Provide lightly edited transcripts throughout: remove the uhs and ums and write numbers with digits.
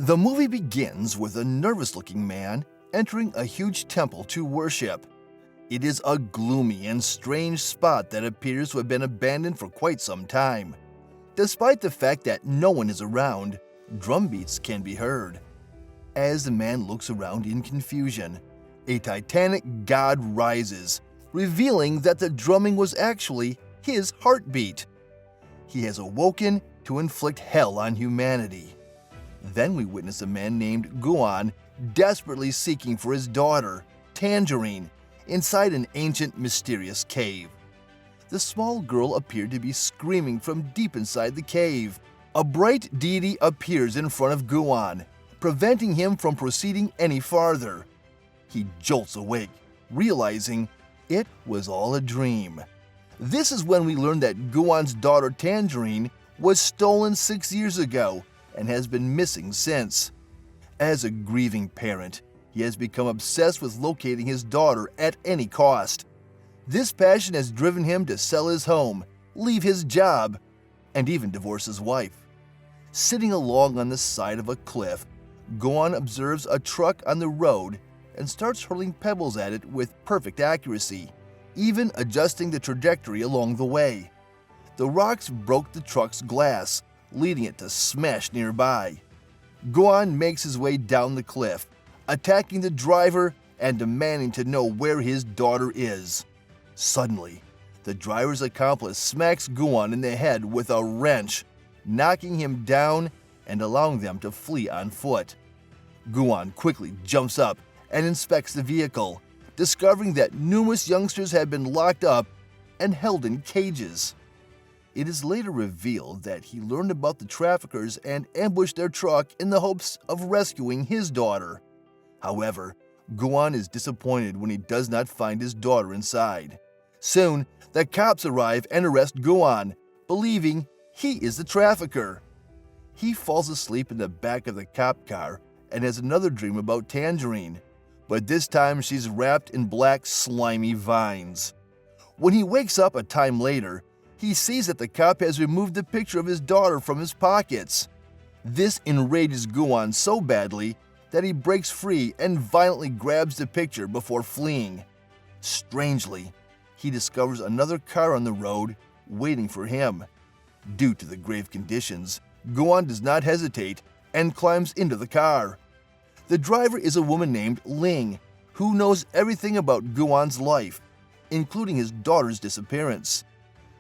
The movie begins with a nervous-looking man entering a huge temple to worship. It is a gloomy and strange spot that appears to have been abandoned for quite some time. Despite the fact that no one is around, drum beats can be heard. As the man looks around in confusion, a titanic god rises, revealing that the drumming was actually his heartbeat. He has awoken to inflict hell on humanity. Then we witness a man named Guan desperately seeking for his daughter, Tangerine, inside an ancient, mysterious cave. The small girl appeared to be screaming from deep inside the cave. A bright deity appears in front of Guan, preventing him from proceeding any farther. He jolts awake, realizing it was all a dream. This is when we learn that Guan's daughter Tangerine was stolen 6 years ago and has been missing since. As a grieving parent, he has become obsessed with locating his daughter at any cost. This passion has driven him to sell his home, leave his job, and even divorce his wife. Sitting along on the side of a cliff, Guan observes a truck on the road and starts hurling pebbles at it with perfect accuracy, even adjusting the trajectory along the way. The rocks broke the truck's glass, leading it to smash nearby. Guan makes his way down the cliff, attacking the driver and demanding to know where his daughter is. Suddenly, the driver's accomplice smacks Guan in the head with a wrench, knocking him down and allowing them to flee on foot. Guan quickly jumps up and inspects the vehicle, discovering that numerous youngsters had been locked up and held in cages. It is later revealed that he learned about the traffickers and ambushed their truck in the hopes of rescuing his daughter. However, Guan is disappointed when he does not find his daughter inside. Soon, the cops arrive and arrest Guan, believing he is the trafficker. He falls asleep in the back of the cop car and has another dream about Tangerine, but this time she's wrapped in black, slimy vines. When he wakes up a time later, he sees that the cop has removed the picture of his daughter from his pockets. This enrages Guan so badly that he breaks free and violently grabs the picture before fleeing. Strangely, he discovers another car on the road waiting for him. Due to the grave conditions, Guan does not hesitate and climbs into the car. The driver is a woman named Ling, who knows everything about Guan's life, including his daughter's disappearance.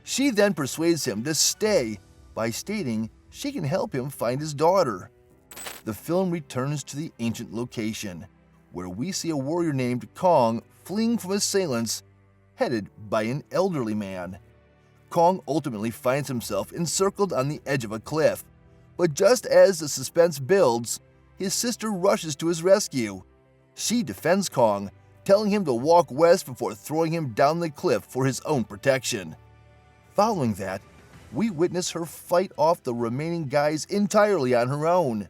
She then persuades him to stay by stating she can help him find his daughter. The film returns to the ancient location, where we see a warrior named Kong fleeing from assailants headed by an elderly man. Kong ultimately finds himself encircled on the edge of a cliff, but just as the suspense builds, his sister rushes to his rescue. She defends Kong, telling him to walk west before throwing him down the cliff for his own protection. Following that, we witness her fight off the remaining guys entirely on her own.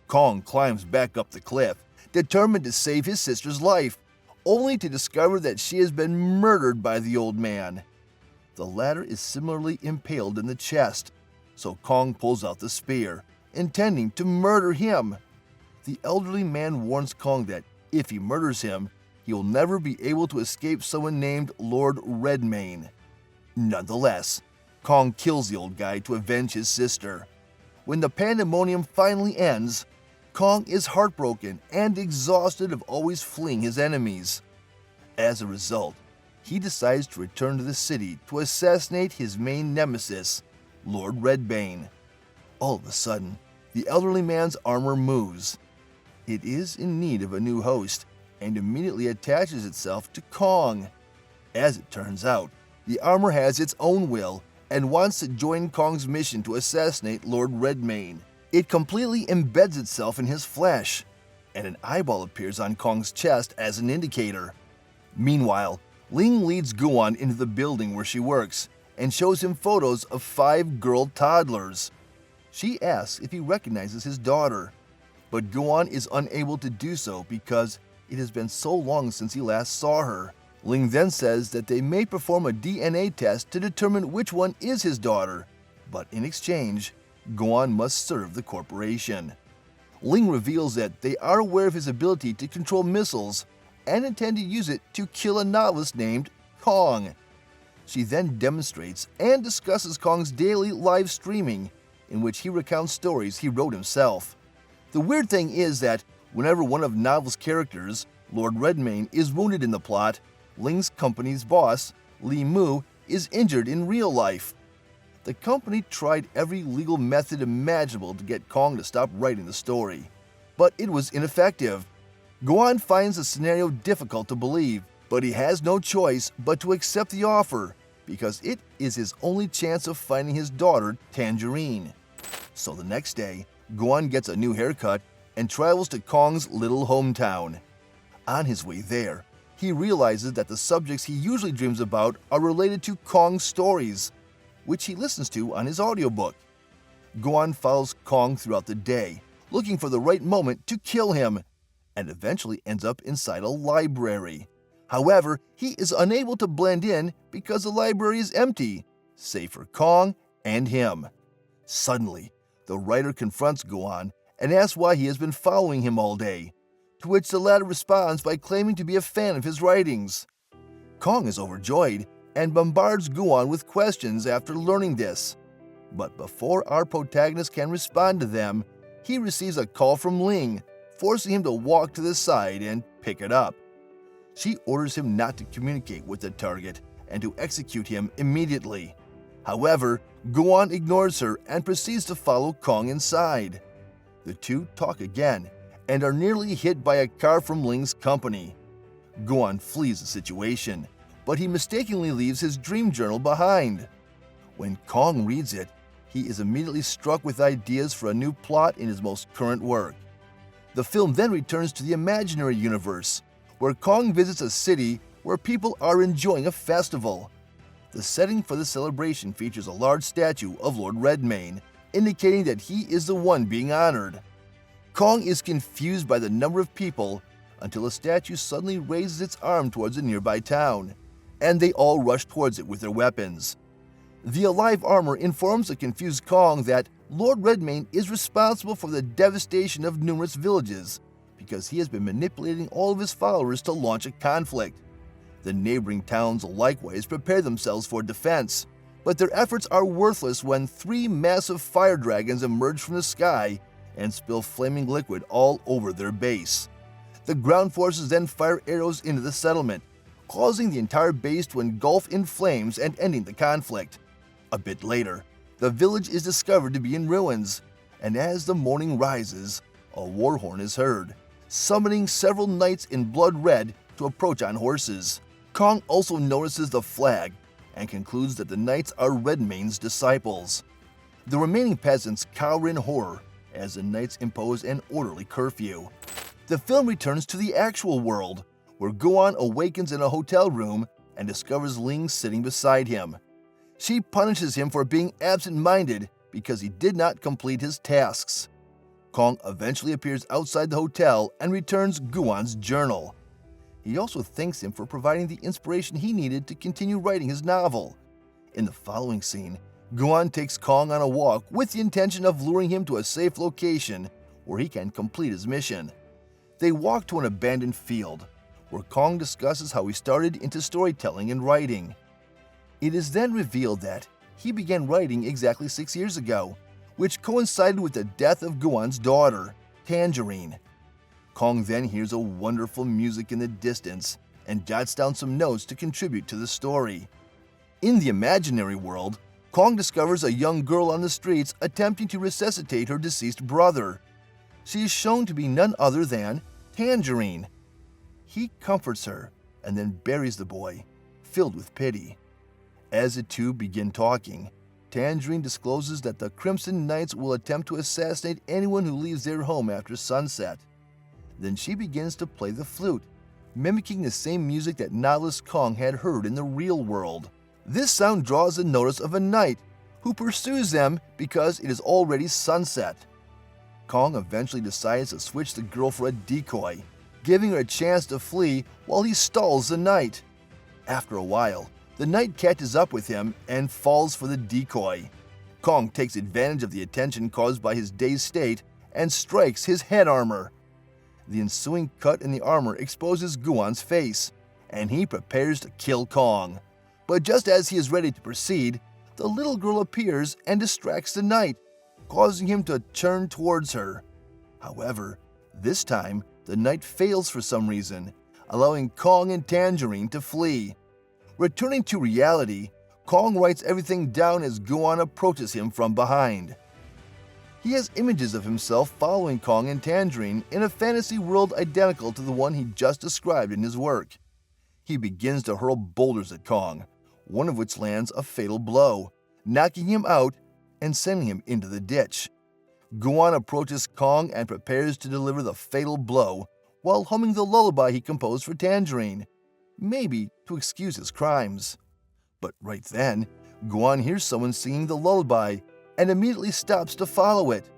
Kong climbs back up the cliff, determined to save his sister's life, only to discover that she has been murdered by the old man. The latter is similarly impaled in the chest, so Kong pulls out the spear, intending to murder him. The elderly man warns Kong that if he murders him, he will never be able to escape someone named Lord Redmane. Nonetheless, Kong kills the old guy to avenge his sister. When the pandemonium finally ends, Kong is heartbroken and exhausted of always fleeing his enemies. As a result, he decides to return to the city to assassinate his main nemesis, Lord Redbane. All of a sudden, the elderly man's armor moves. It is in need of a new host and immediately attaches itself to Kong. As it turns out, the armor has its own will and wants to join Kong's mission to assassinate Lord Redmane. It completely embeds itself in his flesh, and an eyeball appears on Kong's chest as an indicator. Meanwhile, Ling leads Guan into the building where she works and shows him photos of 5 girl toddlers. She asks if he recognizes his daughter, but Guan is unable to do so because it has been so long since he last saw her. Ling then says that they may perform a DNA test to determine which one is his daughter, but in exchange, Guan must serve the corporation. Ling reveals that they are aware of his ability to control missiles and intend to use it to kill a novelist named Kong. She then demonstrates and discusses Kong's daily live streaming, in which he recounts stories he wrote himself. The weird thing is that whenever one of Novel's characters, Lord Redmayne, is wounded in the plot, Ling's company's boss, Li Mu, is injured in real life. The company tried every legal method imaginable to get Kong to stop writing the story, but it was ineffective. Guan finds the scenario difficult to believe, but he has no choice but to accept the offer because it is his only chance of finding his daughter, Tangerine. So the next day, Guan gets a new haircut and travels to Kong's little hometown. On his way there, he realizes that the subjects he usually dreams about are related to Kong's stories, which he listens to on his audiobook. Guan follows Kong throughout the day, looking for the right moment to kill him, and eventually ends up inside a library. However, he is unable to blend in because the library is empty, save for Kong and him. Suddenly, the writer confronts Guan and asks why he has been following him all day, to which the latter responds by claiming to be a fan of his writings. Kong is overjoyed and bombards Guan with questions after learning this. But before our protagonist can respond to them, he receives a call from Ling, forcing him to walk to the side and pick it up. She orders him not to communicate with the target and to execute him immediately. However, Guan ignores her and proceeds to follow Kong inside. The two talk again and are nearly hit by a car from Ling's company. Guan flees the situation, but he mistakenly leaves his dream journal behind. When Kong reads it, he is immediately struck with ideas for a new plot in his most current work. The film then returns to the imaginary universe, where Kong visits a city where people are enjoying a festival. The setting for the celebration features a large statue of Lord Redmayne, indicating that he is the one being honored. Kong is confused by the number of people until a statue suddenly raises its arm towards a nearby town, and they all rush towards it with their weapons. The alive armor informs the confused Kong that Lord Redmayne is responsible for the devastation of numerous villages because he has been manipulating all of his followers to launch a conflict. The neighboring towns likewise prepare themselves for defense, but their efforts are worthless when 3 massive fire dragons emerge from the sky and spill flaming liquid all over their base. The ground forces then fire arrows into the settlement, causing the entire base to engulf in flames and ending the conflict. A bit later, the village is discovered to be in ruins, and as the morning rises, a war horn is heard, summoning several knights in blood red to approach on horses. Kong also notices the flag and concludes that the knights are Redmayne's disciples. The remaining peasants cower in horror as the knights impose an orderly curfew. The film returns to the actual world, where Guan awakens in a hotel room and discovers Ling sitting beside him. She punishes him for being absent-minded because he did not complete his tasks. Kong eventually appears outside the hotel and returns Guan's journal. He also thanks him for providing the inspiration he needed to continue writing his novel. In the following scene, Guan takes Kong on a walk with the intention of luring him to a safe location where he can complete his mission. They walk to an abandoned field, where Kong discusses how he started into storytelling and writing. It is then revealed that he began writing exactly 6 years ago, which coincided with the death of Guan's daughter, Tangerine. Kong then hears a wonderful music in the distance and jots down some notes to contribute to the story. In the imaginary world, Kong discovers a young girl on the streets attempting to resuscitate her deceased brother. She is shown to be none other than Tangerine. He comforts her and then buries the boy, filled with pity. As the two begin talking, Tangerine discloses that the Crimson Knights will attempt to assassinate anyone who leaves their home after sunset. Then she begins to play the flute, mimicking the same music that novelist Kong had heard in the real world. This sound draws the notice of a knight, who pursues them because it is already sunset. Kong eventually decides to switch the girl for a decoy, giving her a chance to flee while he stalls the knight. After a while, the knight catches up with him and falls for the decoy. Kong takes advantage of the attention caused by his dazed state and strikes his head armor. The ensuing cut in the armor exposes Guan's face, and he prepares to kill Kong. But just as he is ready to proceed, the little girl appears and distracts the knight, causing him to turn towards her. However, this time, the knight fails for some reason, allowing Kong and Tangerine to flee. Returning to reality, Kong writes everything down as Guan approaches him from behind. He has images of himself following Kong and Tangerine in a fantasy world identical to the one he just described in his work. He begins to hurl boulders at Kong, one of which lands a fatal blow, knocking him out and sending him into the ditch. Guan approaches Kong and prepares to deliver the fatal blow while humming the lullaby he composed for Tangerine, maybe to excuse his crimes. But right then, Guan hears someone singing the lullaby and immediately stops to follow it.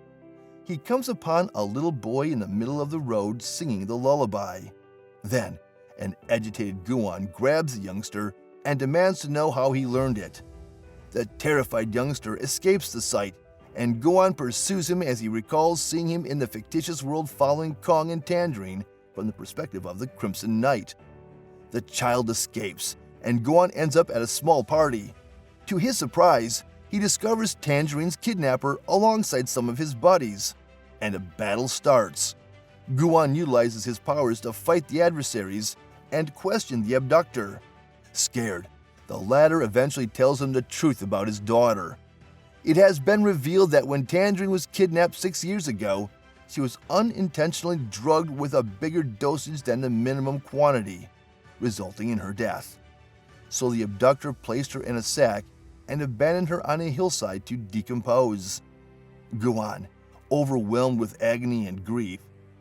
He comes upon a little boy in the middle of the road singing the lullaby. Then, an agitated Guan grabs the youngster and demands to know how he learned it. The terrified youngster escapes the site, and Guan pursues him as he recalls seeing him in the fictitious world following Kong and Tangerine from the perspective of the Crimson Knight. The child escapes, and Guan ends up at a small party. To his surprise, he discovers Tangerine's kidnapper alongside some of his buddies, and a battle starts. Guan utilizes his powers to fight the adversaries and question the abductor. Scared, the latter eventually tells him the truth about his daughter. It has been revealed that when Tangerine was kidnapped 6 years ago, she was unintentionally drugged with a bigger dosage than the minimum quantity, resulting in her death. So the abductor placed her in a sack and abandoned her on a hillside to decompose. Guan, overwhelmed with agony and grief,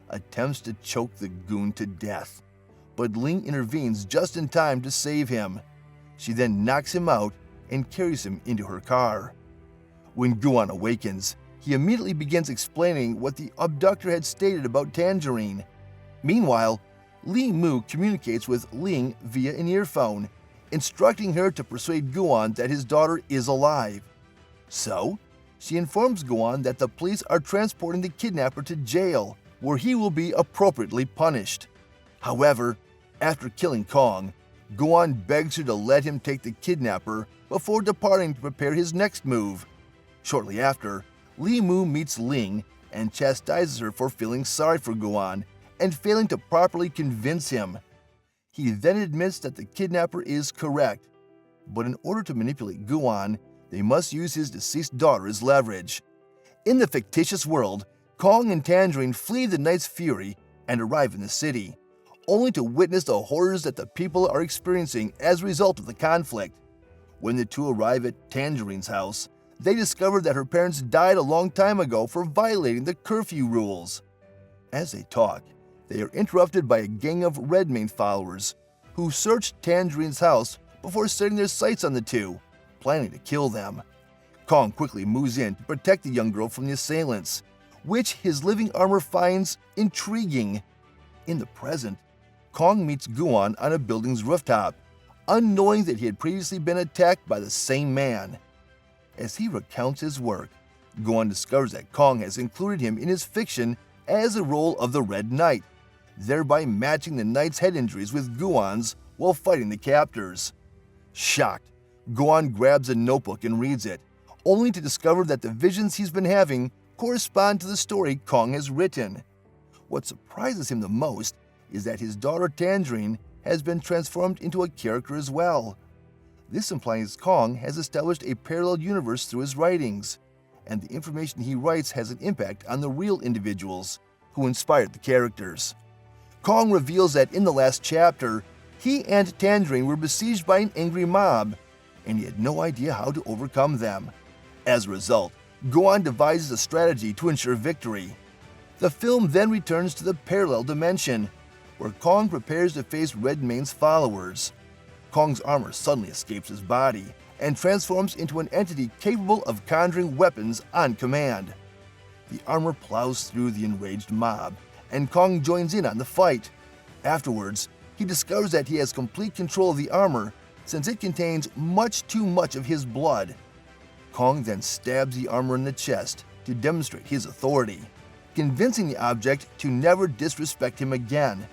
attempts to choke the goon to death, but Ling intervenes just in time to save him. She then knocks him out and carries him into her car. When Guan awakens, he immediately begins explaining what the abductor had stated about Tangerine. Meanwhile, Li Mu communicates with Ling via an earphone, instructing her to persuade Guan that his daughter is alive. So, she informs Guan that the police are transporting the kidnapper to jail, where he will be appropriately punished. However, after killing Kong, Guan begs her to let him take the kidnapper before departing to prepare his next move. Shortly after, Li Mu meets Ling and chastises her for feeling sorry for Guan and failing to properly convince him. He then admits that the kidnapper is correct, but in order to manipulate Guan, they must use his deceased daughter as leverage. In the fictitious world, Kong and Tangerine flee the Knight's fury and arrive in the city, only to witness the horrors that the people are experiencing as a result of the conflict. When the two arrive at Tangerine's house, they discover that her parents died a long time ago for violating the curfew rules. As they talk, they are interrupted by a gang of Redmane followers who search Tangerine's house before setting their sights on the two, planning to kill them. Kong quickly moves in to protect the young girl from the assailants, which his living armor finds intriguing. In the present, Kong meets Guan on a building's rooftop, unknowing that he had previously been attacked by the same man. As he recounts his work, Guan discovers that Kong has included him in his fiction as the role of the Red Knight, thereby matching the knight's head injuries with Guan's while fighting the captors. Shocked, Guan grabs a notebook and reads it, only to discover that the visions he's been having correspond to the story Kong has written. What surprises him the most is that his daughter Tangerine has been transformed into a character as well. This implies Kong has established a parallel universe through his writings, and the information he writes has an impact on the real individuals who inspired the characters. Kong reveals that in the last chapter, he and Tangerine were besieged by an angry mob, and he had no idea how to overcome them. As a result, Guan devises a strategy to ensure victory. The film then returns to the parallel dimension, where Kong prepares to face Redmane's followers. Kong's armor suddenly escapes his body and transforms into an entity capable of conjuring weapons on command. The armor plows through the enraged mob, and Kong joins in on the fight. Afterwards, he discovers that he has complete control of the armor since it contains much too much of his blood. Kong then stabs the armor in the chest to demonstrate his authority. convincing the object to never disrespect him again.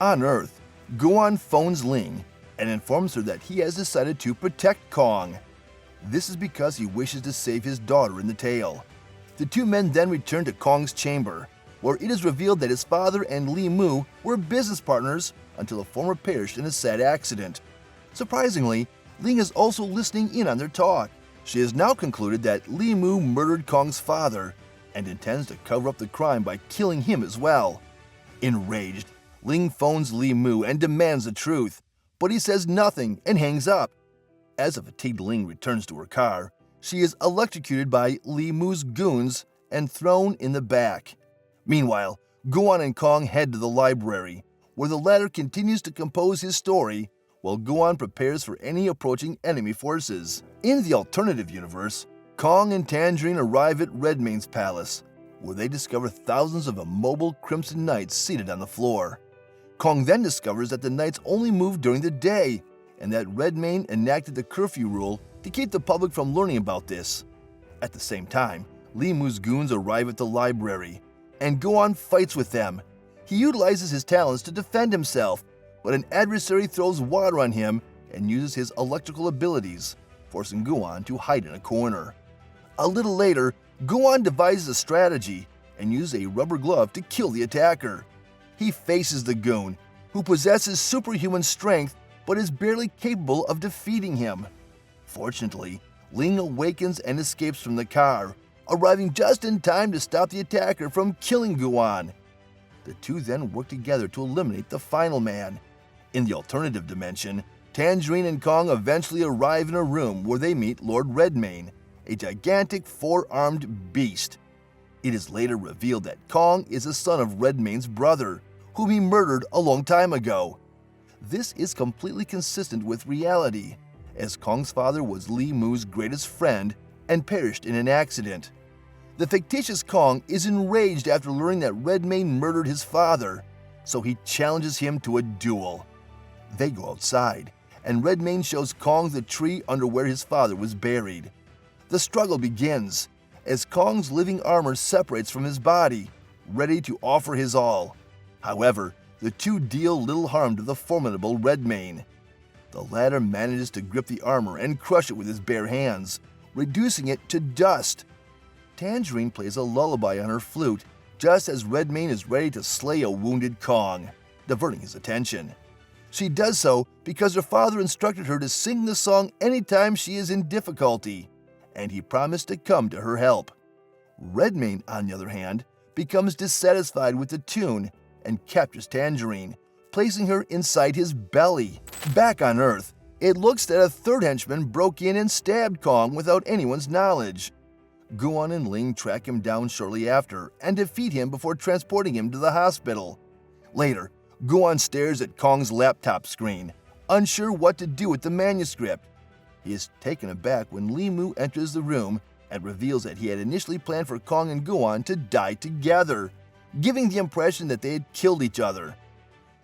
On Earth, Guan phones Ling and informs her that he has decided to protect Kong. This is because he wishes to save his daughter in the tale. The two men then return to Kong's chamber, where it is revealed that his father and Li Mu were business partners until the former perished in a sad accident. Surprisingly, Ling is also listening in on their talk. She has now concluded that Li Mu murdered Kong's father and intends to cover up the crime by killing him as well. Enraged, Ling phones Li Mu and demands the truth, but he says nothing and hangs up. As a fatigued Ling returns to her car, she is electrocuted by Li Mu's goons and thrown in the back. Meanwhile, Guan and Kong head to the library, where the latter continues to compose his story while Guan prepares for any approaching enemy forces. In the alternative universe, Kong and Tangerine arrive at Redmayne's palace, where they discover thousands of immobile Crimson Knights seated on the floor. Kong then discovers that the Knights only move during the day, and that Redmayne enacted the curfew rule to keep the public from learning about this. At the same time, Li Mu's goons arrive at the library, and Guan fights with them. He utilizes his talents to defend himself, but an adversary throws water on him and uses his electrical abilities, forcing Guan to hide in a corner. A little later, Guan devises a strategy and uses a rubber glove to kill the attacker. He faces the goon, who possesses superhuman strength but is barely capable of defeating him. Fortunately, Ling awakens and escapes from the car, arriving just in time to stop the attacker from killing Guan. The two then work together to eliminate the final man. In the alternative dimension, Tangerine and Kong eventually arrive in a room where they meet Lord Redmayne, a gigantic four-armed beast. It is later revealed that Kong is the son of Redmayne's brother, whom he murdered a long time ago. This is completely consistent with reality, as Kong's father was Li Mu's greatest friend and perished in an accident. The fictitious Kong is enraged after learning that Redmayne murdered his father, so he challenges him to a duel. They go outside, and Redmayne shows Kong the tree under where his father was buried. The struggle begins, as Kong's living armor separates from his body, ready to offer his all. However, the two deal little harm to the formidable Redmayne. The latter manages to grip the armor and crush it with his bare hands, reducing it to dust. Tangerine plays a lullaby on her flute just as Redmayne is ready to slay a wounded Kong, diverting his attention. She does so because her father instructed her to sing the song anytime she is in difficulty, and he promised to come to her help. Redmayne, on the other hand, becomes dissatisfied with the tune and captures Tangerine, placing her inside his belly. Back on Earth, it looks that a third henchman broke in and stabbed Kong without anyone's knowledge. Guan and Ling track him down shortly after and defeat him before transporting him to the hospital. Later, Guan stares at Kong's laptop screen, unsure what to do with the manuscript. He is taken aback when Li Mu enters the room and reveals that he had initially planned for Kong and Guan to die together, giving the impression that they had killed each other.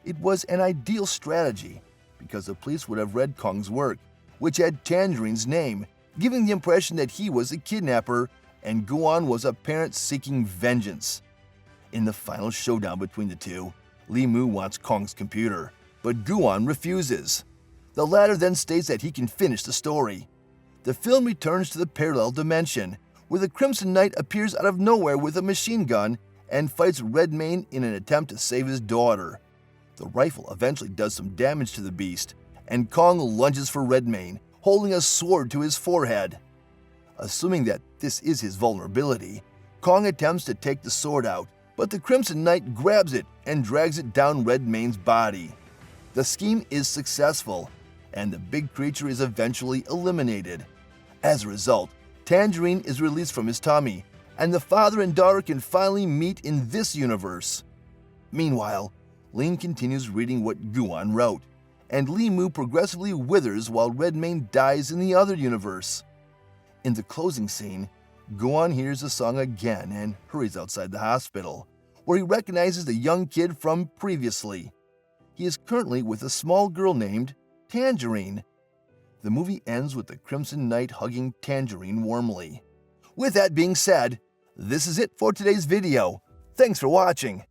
It was an ideal strategy, because the police would have read Kong's work, which had Tangerine's name, giving the impression that he was the kidnapper and Guan was a parent seeking vengeance. In the final showdown between the two, Li Mu wants Kong's computer, but Guan refuses. The latter then states that he can finish the story. The film returns to the parallel dimension, where the Crimson Knight appears out of nowhere with a machine gun and fights Redmayne in an attempt to save his daughter. The rifle eventually does some damage to the beast, and Kong lunges for Redmayne, holding a sword to his forehead. Assuming that this is his vulnerability, Kong attempts to take the sword out, but the Crimson Knight grabs it and drags it down Redmayne's body. The scheme is successful, and the big creature is eventually eliminated. As a result, Tangerine is released from his tummy, and the father and daughter can finally meet in this universe. Meanwhile, Ling continues reading what Guan wrote, and Li Mu progressively withers while Redmayne dies in the other universe. In the closing scene, Guan hears the song again and hurries outside the hospital, where he recognizes the young kid from previously. He is currently with a small girl named Tangerine. The movie ends with the Crimson Knight hugging Tangerine warmly. With that being said, this is it for today's video. Thanks for watching.